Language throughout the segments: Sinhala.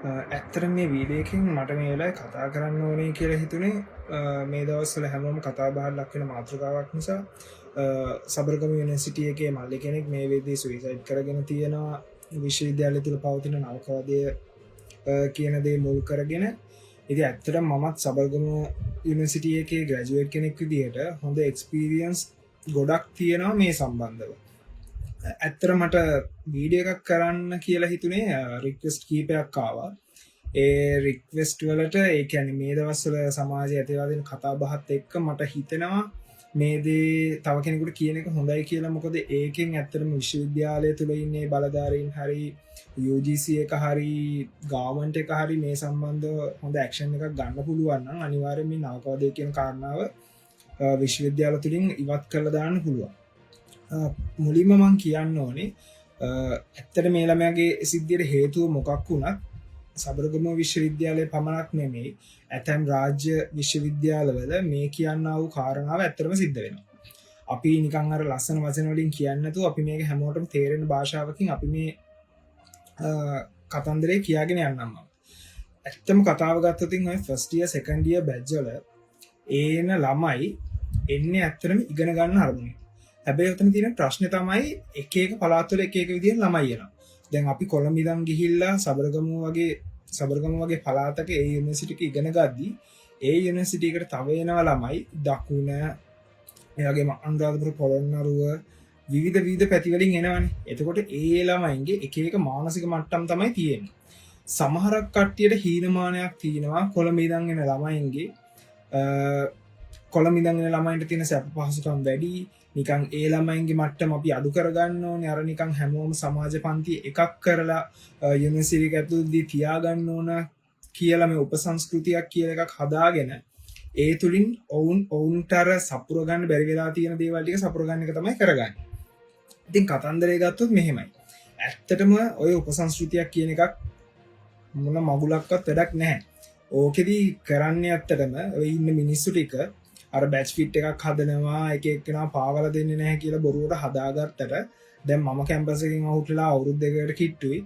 ඇත්තට මේ වීඩියෝ එකෙන් මට මේ වෙලාවේ කතා කරන්න ඕනේ කියලා හිතුනේ මේ දවස්වල හැමෝම කතා බහට ලක් වෙන මාතෘකාවක් නිසා සබරගමු යුනිවර්සිටි එකේ මල්ලි කෙනෙක් මේ වෙද්දී සුයිසයිඩ් කරගෙන තියෙනවා විශ්වවිද්‍යාලය තුල පවතින නවකවාදය කියන දේ මුල් කරගෙන. ඉතින් ඇත්තට මමත් සබරගමු යුනිවර්සිටි එකේ ග්‍රැජුවේට් කෙනෙක් විදිහට හොඳ එක්ස්පීරියන්ස් ගොඩක් තියෙනවා මේ සම්බන්ධව. ඇත්තර මට වීඩිය එකක් කරන්න කියලා හිතුනේ රික්වෙස්ට් කීපයක් ආවා. ඒ රික්වෙස්ට් වලට ඒ කියන්නේ මේ දවස්වල සමාජය ඇතිවාදින කතා බහත් එක්ක මට හිතෙනවා මේ දේ තව කෙනෙකුට කියන එක හොඳයි කියලා. මොකද ඒකෙන් ඇත්තටම විශ්වවිද්‍යාලය තුල ඉන්නේ බලධාරීන් හරි UGC එක හරි ගවර්න්මන්ට් එක හරි මේ සම්බන්ධව හොඳ ඇක්ෂන් එකක් ගන්න පුළුවන් නම් අනිවාර්යයෙන් මේ නවකවාදය කියන කාරණාව විශ්වවිද්‍යාල තුලින් ඉවත් කරලා දාන්න පුළුවන්. මුලින්ම මං කියන්න ඕනේ ඇත්තට මේ ළමයාගේ සිද්ධියට හේතුව මොකක් වුණත් සබරගමු විශ්වවිද්‍යාලය පමණක් නෙමෙයි ඇතැම් රාජ්‍ය විශ්වවිද්‍යාලවල මේ කියන්නා වූ කාරණාව ඇත්තටම සිද්ධ වෙනවා. අපි නිකන් අර ලස්සන වචන වලින් කියන්නේ නැතුව අපි මේක හැමෝටම තේරෙන භාෂාවකින් අපි මේ කතන්දරේ කියාගෙන යන්නම්. ඇත්තම කතාව ගත්තොත් ඔය first year second year batch වල ඒන ළමයි එන්නේ ඇත්තටම ඉගෙන ගන්න අරමුණේ. හැබැයි උතන තියෙන ප්‍රශ්නේ තමයි එක එක පළාත් වල එක එක විදිහට ළමයි එනවා. දැන් අපි කොළඹ ඉඳන් ගිහිල්ලා සබරගමු වගේ පළාතක ඒ යුනිවර්සිටි එක ඉගෙන ගද්දී ඒ යුනිවර්සිටි එකට තව එනවා ළමයි දකුණ ඒ වගේම අනුරාධපුර පොළොන්නරුව විවිධ පැති වලින් එනවනේ. එතකොට ඒ ළමයින්ගේ එක එක මානසික මට්ටම් තමයි තියෙන්නේ. සමහරක් කට්ටියට හීනමානයක් තියෙනවා කොළඹ ඉඳන් එන ළමයින්ගේ කොළඹ ඉඳන් එන ළමයින්ට තියෙන සැප පහසුකම් වැඩි. නිකන් ඒ ළමයින්ගේ මට්ටම අපි අඩු කරගන්න ඕනේ. අර නිකන් හැමෝම සමාජ පන්ති එකක් කරලා යුනිවර්සිටි එක ඇතුළතදී තියාගන්න ඕන කියලා මේ උපසංස්කෘතියක් කියලා එකක් හදාගෙන ඒ තුලින් ඔවුන්ට අර සපුර ගන්න බැරි වෙලා තියෙන දේවල් ටික සපුර ගන්න එක තමයි කරගන්නේ. ඉතින් කතන්දරේ ගත්තොත් මෙහෙමයි. ඇත්තටම ඔය උපසංස්කෘතියක් කියන එකක් මොන මගුලක්වත් වැඩක් නැහැ. ඕකෙදි කරන්නේ ඇත්තටම ඔය ඉන්න මිනිස්සු ටික අර බැච් ෆිට් එකක් හදනවා එක එක්කෙනා පාවලා දෙන්නේ නැහැ කියලා බොරුවට හදාගත්තට දැන් මම කැම්පස් එකෙන් අවුට් වෙලා අවුරුදු දෙකකට කිට්ටුයි.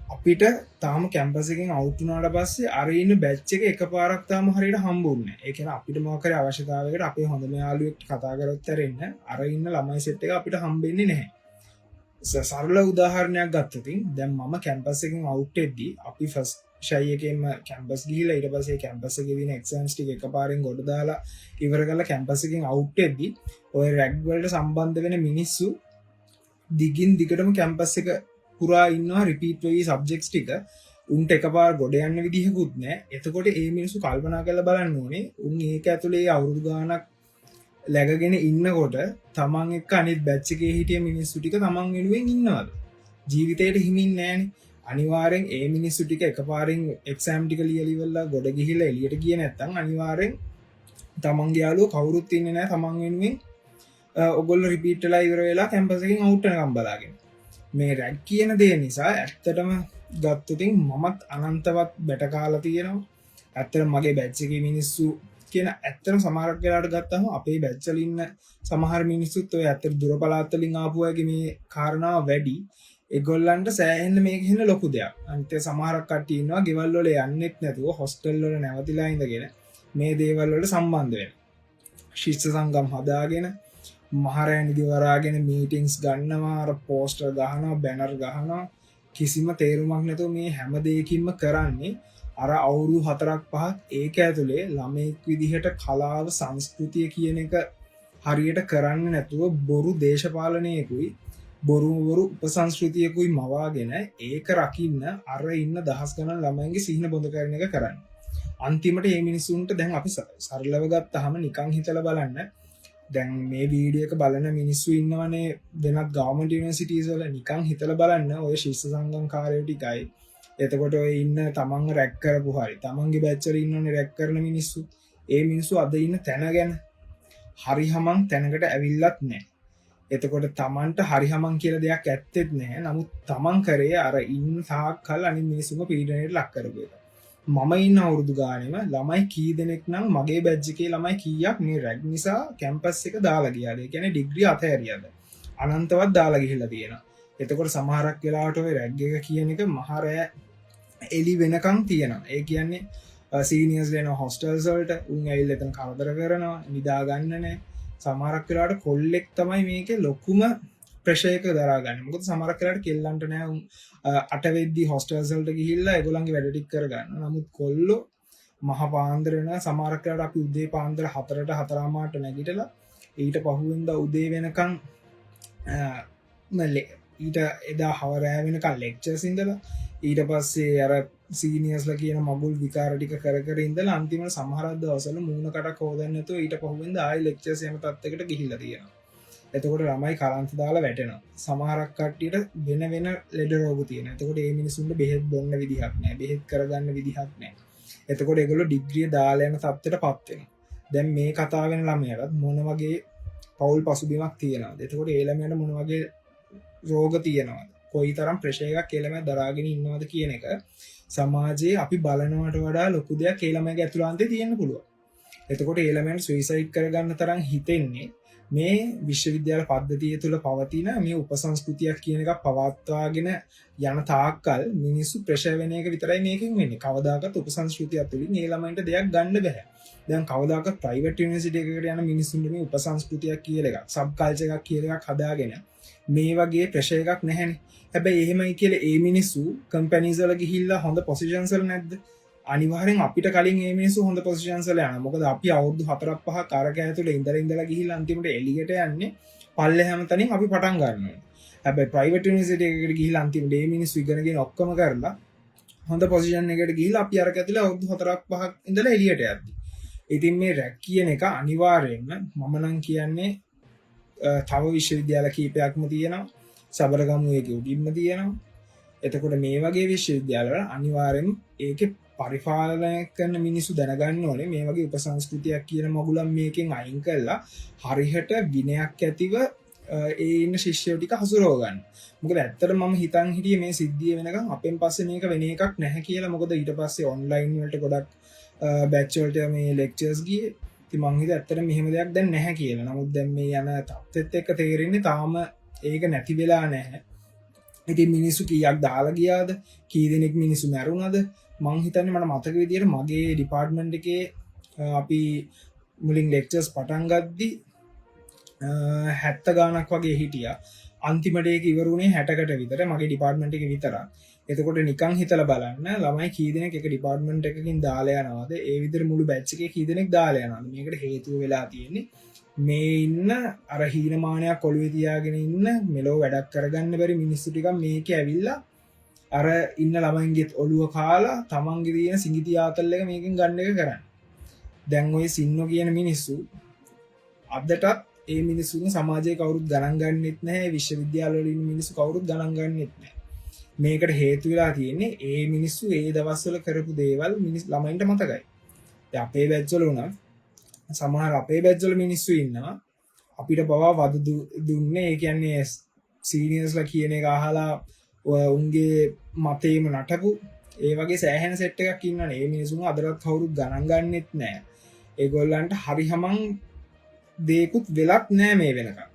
අපිට තාම කැම්පස් එකෙන් අවුට් වුණාට පස්සේ අර ඉන්න බැච් එක එකපාරක් තාම හරියට හම්බුන්නේ නැහැ. ඒ කියන්නේ අපිට මොකක් හරි අවශ්‍යතාවයකට අපේ හොඳම යාළුවෙක් කතා කරොත් ඇරෙන්න අර ඉන්න ළමයි සෙට් එක අපිට හම්බෙන්නේ නැහැ. සරල උදාහරණයක් ගත්තොත් දැන් මම කැම්පස් එකෙන් අවුට් වෙද්දී අපි ෆස්ට් ෂයි එකෙන්ම කැම්පස් ගිහිල්ලා ඊට පස්සේ කැම්පස් එකේ දින එක්සෑම්ස් ටික එකපාරෙන් ගොඩ දාලා ඉවර කරලා කැම්පස් එකෙන් අවුට් වෙද්දී ඔය රැග් වලට සම්බන්ධ වෙන මිනිස්සු දිගින් දිගටම කැම්පස් එක පුරා ඉන්නවා රිපීට් වෙවි සබ්ජෙක්ට්ස් ටික. උන්ට එකපාර ගොඩ යන්න විදිහකුත් නැහැ. එතකොට මේ මිනිස්සු කල්පනා කරලා බලන්න ඕනේ උන් ඒක ඇතුලේ අවුරුදු ගාණක් läගගෙන ඉන්නකොට තමන් එක්ක අනිත් බැච් එකේ හිටිය මිනිස්සු ටික තමන් වෙනුවෙන් ඉන්නවද? ජීවිතේට හිමින් නැහනේ. අනිවාර්යෙන් ඒ මිනිස්සු ටික එකපාරින් එක්සෑම් ටික ලියලා ඉවරලා ගොඩ ගිහිල්ලා එළියට ගියේ නැත්නම් අනිවාර්යෙන් තමන්ගේ යාළුවෝ කවුරුත් ඉන්නේ නැහැ තමන් වෙනුවෙන් ඔයගොල්ලෝ රිපීට් වෙලා ඉවර වෙලා කැම්පස් එකෙන් අවුට් වෙනකම් බලාගෙන. මේ රැග් කියන දේ නිසා ඇත්තටම ගත්තොත් මමත් අනන්තවත් බැට කාලා තියෙනවා. ඇත්තටම මගේ බැච් එකේ මිනිස්සු කියන ඇත්තටම සමහරක් වෙලාවට ගත්තම අපේ බැච් වල ඉන්න සමහර මිනිස්සුත් ඔය ඇත්තට දුර පළාත් වලින් ආපු අයගේ මේ කාරණාව වැඩි. ඒගොල්ලන්ට සෑහෙන්න මේක හින්න ලොකු දෙයක්. අනිත් සමහරක් කට්ටිය ඉන්නවා ගෙවල් වල යන්නෙත් නැතුව හොස්ටල් වල නැවතිලා ඉඳගෙන මේ දේවල් වලට සම්බන්ධ වෙනවා. ශිෂ්‍ය සංගම් හදාගෙන මහරෑනි දිවරාගෙන මීටින්ග්ස් ගන්නවා, අර පෝස්ටර් ගහනවා, බැනර් ගහනවා. කිසිම තේරුමක් නැතුව මේ හැම දෙයකින්ම කරන්නේ අර අවුරුදු 4ක් 5ක් ඒක ඇතුලේ ළමෙක් විදිහට කලාව සංස්කෘතිය කියන එක හරියට කරන්නේ නැතුව බොරු දේශපාලනයකුයි බොරු උපසංස්කෘතියකුයි මවාගෙන ඒක රකින්න අර ඉන්න දහස් ගණන් ළමයින්ගේ සිහින බොඳ කරන එක කරන්නේ. අන්තිමට මේ මිනිස්සුන්ට දැන් අපි සරලව ගත්තාම නිකන් හිතලා බලන්න. දැන් මේ වීඩියෝ එක බලන මිනිස්සු ඉන්නවනේ වෙනත් ගවර්න්මන්ට් යුනිවර්සිටිස් වල. නිකන් හිතලා බලන්න ඔය ශිෂ්‍ය සංගම් කාර්යෝ ටිකයි එතකොට ඔය ඉන්න තමන්ව රැක් කරපු හරි තමන්ගේ බැච් වල ඉන්නෝනේ රැක් කරන මිනිස්සු. ඒ මිනිස්සු අද ඉන්න තැන ගැන හරි හමන් තැනකට ඇවිල්ලත් නැහැ. එතකොට තමන්ට හරි හමන් කියලා දෙයක් ඇත්තෙත් නැහැ. නමුත් තමන් කරේ අර ඉන්න තාක් කල් අනිත් මිනිස්සුම පීඩනයට ලක් කරපු එක. මම ඉන්න අවුරුදු ගානෙම ළමයි කී දෙනෙක් නම් මගේ බැච් එකේ ළමයි කීයක් මේ රැග් නිසා කැම්පස් එක දාලා ගියාද? ඒ කියන්නේ ඩිග්‍රී අතහැරියාද? අනන්තවත් දාලා ගිහිල්ලා තියෙනවා. එතකොට සමහරක් වෙලාවට ඔය රැග් එක කියන එක මහරෑ එලි වෙනකං තියෙනවා. ඒ කියන්නේ සීනියර්ස් දෙන හොස්ටල්ස් වලට උන් ඇවිල්ලා එතන කරදර කරනවා, නිදාගන්න නැහැ. සමහරක් වෙලාවට කොල්ලෙක් තමයි මේකේ ලොකුම ප්‍රෙෂර් එක දරාගන්නේ. මොකද සමහරක් වෙලාවට කෙල්ලන්ට නෑ උන් 8 වෙද්දි හොස්ටල්ස් වලට ගිහිල්ලා ඒගොල්ලන්ගේ වැඩ ටික කරගන්න. නමුත් කොල්ලෝ මහ පාන්දර වෙනවා. සමහරක් වෙලාවට අපි උදේ පාන්දර 4ට 4:00ට නැගිටලා ඊට පහුවෙන්දා උදේ වෙනකන් ඊට එදා හවරෑ වෙනකන් ලෙක්චර්ස් ඉඳලා ඊට පස්සේ අර සීනියර්ස්ලා කියන මගුල් විකාර ටික කර කර ඉඳලා අන්තිමට සමහර දවස්වල මූණ කටක් හොදන්න නැතුව ඊට පහුවෙන්ද ආයෙ ලෙක්චර්ස් යන තත්යකට ගිහිල්ලා තියෙනවා. එතකොට ළමයි කරන්ත දාලා වැටෙනවා. සමහරක් කට්ටියට වෙන වෙන ලෙඩ රෝග තියෙනවා. එතකොට මේ මිනිසුන්ට බෙහෙත් බොන්න විදිහක් නැහැ. බෙහෙත් කරගන්න විදිහක් නැහැ. එතකොට ඒගොල්ලෝ ඩිග්‍රිය දාලා යන තත්ත්වයටපත් වෙනවා. දැන් මේ කතාව වෙන ළමයාට මොන වගේ පෞල් පසුබිමක් තියෙනවද? එතකොට ඒ ළමයාට මොන වගේ රෝග තියෙනවද? කොයිතරම් ප්‍රෙෂර් එකක් ඒ ළමයා දරාගෙන ඉන්නවද කියන එක සමාජයේ අපි බලනවට වඩා ලොකු දෙයක් ඒ ළමයාගේ ඇතුළාන්තේ තියෙන්න පුළුවන්. එතකොට ඒ ළමයන්ට සුයිසයිඩ් කරගන්න තරම් හිතෙන්නේ මේ විශ්වවිද්‍යාල පද්ධතිය තුළ පවතින මේ උපසංස්කෘතියක් කියන එකක් පවත්වාගෙන යන තාක්කල් මිනිස්සු ප්‍රෙෂර් වෙන එක විතරයි මේකෙන් වෙන්නේ. කවදාකවත් උපසංස්කෘතිය තුළින් ඒ ළමයින්ට දෙයක් ගන්න බෑ. දැන් කවදාකවත් ප්‍රයිවට් යුනිවර්සිටි එකකට යන මිනිස්සුන්ට මේ උපසංස්කෘතියක් කියලා එකක්, සබ් කල්චර් එකක් කියලා එකක් හදාගෙන මේ වගේ ප්‍රෙෂර් එකක් නැහැනේ. හැබැයි එහෙමයි කියලා ඒ මිනිස්සු කම්පැනිස් වල ගිහිල්ලා හොඳ පොසිෂන්ස් වල නැද්ද? අනිවාර්යෙන් අපිට කලින් මේ මිනිස්සු හොඳ පොසිෂන්ස් වල යනවා. මොකද අපි අවුරුදු 4-5 අරක ඇතුළේ ඉඳලා ගිහිල්ලා අන්තිමට එළියට යන්නේ පල්ලෙහාම තනින් අපි පටන් ගන්නවා. හැබැයි ප්‍රයිවට් යුනිවර්සිටි එකකට ගිහිල්ලා අන්තිමට මේ මිනිස්සු ඉගෙනගෙන ඔක්කොම කරලා හොඳ පොසිෂන් එකකට ගිහිල්ලා අපි අරක ඇතුළේ අවුරුදු 4-5 ඉඳලා එළියට යද්දි. ඉතින් මේ රැක් කියන එක අනිවාර්යෙන්ම මම නම් කියන්නේ තව විශ්වවිද්‍යාල කීපයක්ම තියෙනවා. සබරගමු එකේ උඩින්ම තියෙනවා. එතකොට මේ වගේ විශ්වවිද්‍යාල වල අනිවාර්යෙන් ඒකේ පරිපාලනය කරන මිනිස්සු දැනගන්න ඕනේ මේ වගේ උපසංස්කෘතියක් කියන මගුලන් මේකෙන් අයින් කරලා හරියට විනයක් ඇතිව ඒ ඉන්න ශිෂ්‍යයෝ ටික හසුරව ගන්න. මොකද ඇත්තට මම හිතන් හිටියේ මේ සිද්ධිය වෙනකන් අපෙන් පස්සේ මේක වෙන එකක් නැහැ කියලා. මොකද ඊට පස්සේ ඔන්ලයින් වලට ගොඩක් බැච් වලට මේ ලෙක්චර්ස් ගියේ. ඉතින් මං හිතුවා ඇත්තට මෙහෙම දෙයක් දැන් නැහැ කියලා. නමුත් දැන් මේ යන තත්ත්වෙත් එක්ක තේරෙන්නේ තාම ඒක නැති වෙලා නැහැ. ඉතින් මිනිස්සු කීයක් දාලා ගියාද? කී දෙනෙක් මිනිස්සු මැරුණාද? මං හිතන්නේ මට මතක විදියට මගේ ඩිපාර්ට්මන්ට් එකේ අපි මුලින් ලෙක්චර්ස් පටන් ගද්දි 70 ගාණක් වගේ හිටියා. අන්තිමට ඒක ඉවර වුණේ 60කට විතර මගේ ඩිපාර්ට්මන්ට් එකේ විතරක්. එතකොට නිකන් හිතලා බලන්න ළමයි කී දෙනෙක් එක ඩිපාර්ට්මන්ට් එකකින් දාලා යනවාද? ඒ විදිහට මුළු බැච් එකේ කී දෙනෙක් දාලා යනවාද? මේකට හේතුව වෙලා තියෙන්නේ මේ ඉන්න අර හීනමානයක් ඔළුවේ තියාගෙන ඉන්න මෙලෝ වැඩක් කරගන්න බැරි මිනිස්සු ටිකක් මේකේ ඇවිල්ලා අර ඉන්න ළමයින්ගෙත් ඔළුව කාලා තමන්ගේ තියෙන සිඟිති ආතල් එක මේකෙන් ගන්න එක කරන්නේ. දැන් ওই සින්නෝ කියන මිනිස්සු අදටත් ඒ මිනිස්සුන් සමාජයේ කවුරුත් ගණන් ගන්නෙත් නැහැ. විශ්වවිද්‍යාල වල ඉන්න මිනිස්සු කවුරුත් ගණන් ගන්නෙත් නැහැ. මේකට හේතු වෙලා තියෙන්නේ ඒ මිනිස්සු ඒ දවස්වල කරපු දේවල් ළමයින්ට මතකයි. දැන් අපේ බැච් වල උනත් සමහර අපේ බැච් වල මිනිස්සු ඉන්නවා අපිට පවා වද දුන්නේ. ඒ කියන්නේ සීනියර්ස්ලා කියන එක අහලා උන්ගේ මතේම නටපු ඒ වගේ සෑහෙන සෙට් එකක් ඉන්නවනේ. ඒ මිනිසුන් අදටත් කවුරුත් ගණන් ගන්නෙත් නැහැ. ඒගොල්ලන්ට හරියමං දේකුත් වෙලක් නැහැ මේ වෙනකම්.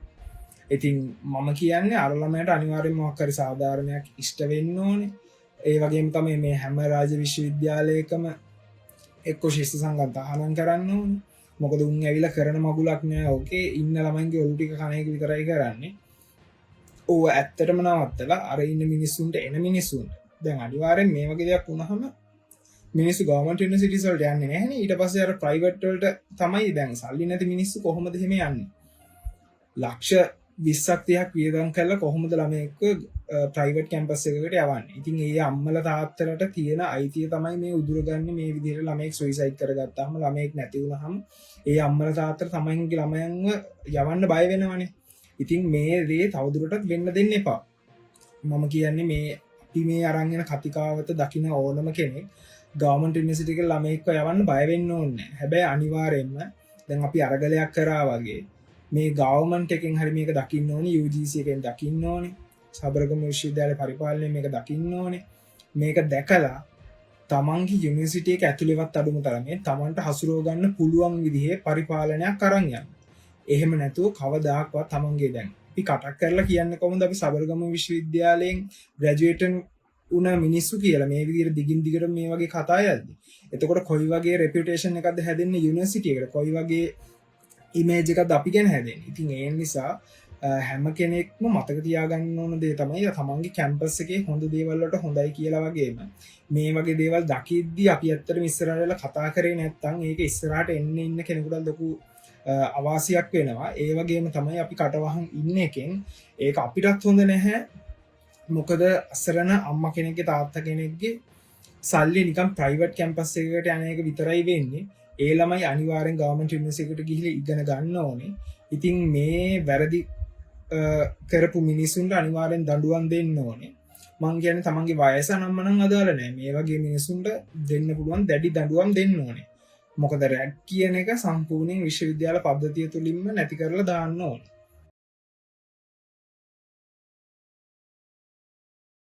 ඉතින් මම කියන්නේ අර ළමයට අනිවාර්යෙන්ම මොකක් හරි සාධාරණයක් ඉෂ්ට වෙන්න ඕනේ. ඒ වගේම තමයි මේ හැම රාජ විශ්වවිද්‍යාලයකම එක්ක ශිෂ්‍ය සංගම් තහනම් කරන්න ඕනේ. මොකද උන් ඇවිල්ලා කරන මගුලක් නෑ. ඕකේ ඉන්න ළමයින්ගේ ඔලු ටික කණ එක විතරයි කරන්නේ. ඕව ඇත්තටම නවත්තලා අර ඉන්න මිනිස්සුන්ට එන මිනිස්සුන්ට දැන් අනිවාර්යෙන් මේ වගේ දෙයක් වුණාම මිනිස්සු ගවර්න්මන්ට් යුනිවර්සිටිස් වලට යන්නේ නැහැනේ. ඊට පස්සේ අර ප්‍රයිවට් වලට තමයි දැන් සල්ලි නැති මිනිස්සු කොහොමද එහෙම යන්නේ? ලක්ෂ 20ක් 30ක් වියදම් කරලා කොහොමද ළමයෙක්ව ප්‍රයිවට් කැම්පස් එකකට යවන්නේ? ඉතින් ඒ අම්මලා තාත්තලාට තියෙන අයිතිය තමයි මේ උදුරගන්නේ. මේ විදිහට ළමයෙක් සුයිසයිඩ් කරගත්තාම ළමයෙක් නැති වුණාම ඒ අම්මලා තාත්තලා තමන්ගේ ළමයන්ව යවන්න බය වෙනවනේ. ඉතින් මේ දේ තවදුරටත් වෙන්න දෙන්න එපා. මම කියන්නේ මේ අපි මේ අරන් යන කතිකාවත දකින්න ඕනම කෙනෙක් ගවර්න්මන්ට් යුනිවර්සිටි එකේ ළමයෙක්ව යවන්න බය වෙන්න ඕනේ නැහැ. හැබැයි අනිවාර්යයෙන්ම දැන් අපි අරගලයක් කරා වගේ මේ ගවර්න්මන්ට් එකෙන් හරි මේක දකින්න ඕනේ. UGC එකෙන් දකින්න ඕනේ. සබරගමු විශ්වවිද්‍යාලය පරිපාලනයෙන් මේක දකින්න ඕනේ. මේක දැකලා තමන්ගේ යුනිවර්සිටි එක ඇතුළේවත් අඩුම තරමේ තමන්ට හසුරව ගන්න පුළුවන් විදිහේ පරිපාලනයක් අරන් යන්න. එහෙම නැතුව කවදාක්වත් තමන්ගේ දැන් අපි කටක් කරලා කියන්නේ කොහොමද අපි සබරගමු විශ්වවිද්‍යාලයෙන් ග්‍රැජුවේට් උන මිනිස්සු කියලා මේ විදිහට දිගින් දිගට මේ වගේ කතා යද්දි එතකොට කොයි වගේ රෙපියුටේෂන් එකක්ද හැදෙන්නේ යුනිවර්සිටි එකට කොයි වගේ ඉමේජ් එකක්ද අපි ගැන හැදෙන්නේ ඉතින් ඒ නිසා හැම කෙනෙක්ම මතක තියාගන්න ඕන දේ තමයි තමන්ගේ කැම්පස් එකේ හොඳ දේවල් වලට හොඳයි කියලා වගේම මේ වගේ දේවල් දකිද්දි අපි ඇත්තටම ඉස්සරහට වෙලා කතා කරේ නැත්නම් ඒක ඉස්සරහට එන්න ඉන්න කෙනෙකුට ලොකු අවාසියක් වෙනවා ඒ වගේම තමයි අපි කටවහන් ඉන්න එකෙන් ඒක අපිටත් හොඳ නැහැ මොකද අසරණ අම්මා කෙනෙක්ගේ තාත්තා කෙනෙක්ගේ සල්ලි නිකන් ප්‍රයිවට් කැම්පස් එකකට යන එක විතරයි වෙන්නේ ඒ ළමයි අනිවාර්යෙන් ගවර්න්මන්ට් යුනිවර්සිටි එකට ගිහිල්ලා ඉගෙන ගන්න ඕනේ ඉතින් මේ වැරදි කරපු මිනිසුන්ට අනිවාර්යෙන් දඬුවම් දෙන්න ඕනේ මං කියන්නේ තමන්ගේ වයස නම්මනම් අදාළ නැහැ මේ වගේ මිනිසුන්ට දෙන්න පුළුවන් දැඩි දඬුවම් දෙන්න ඕනේ මොකද රැඩ් කියන එක සම්පූර්ණයෙන් විශ්වවිද්‍යාල පද්ධතිය තුලින්ම නැති කරලා දාන්න ඕනේ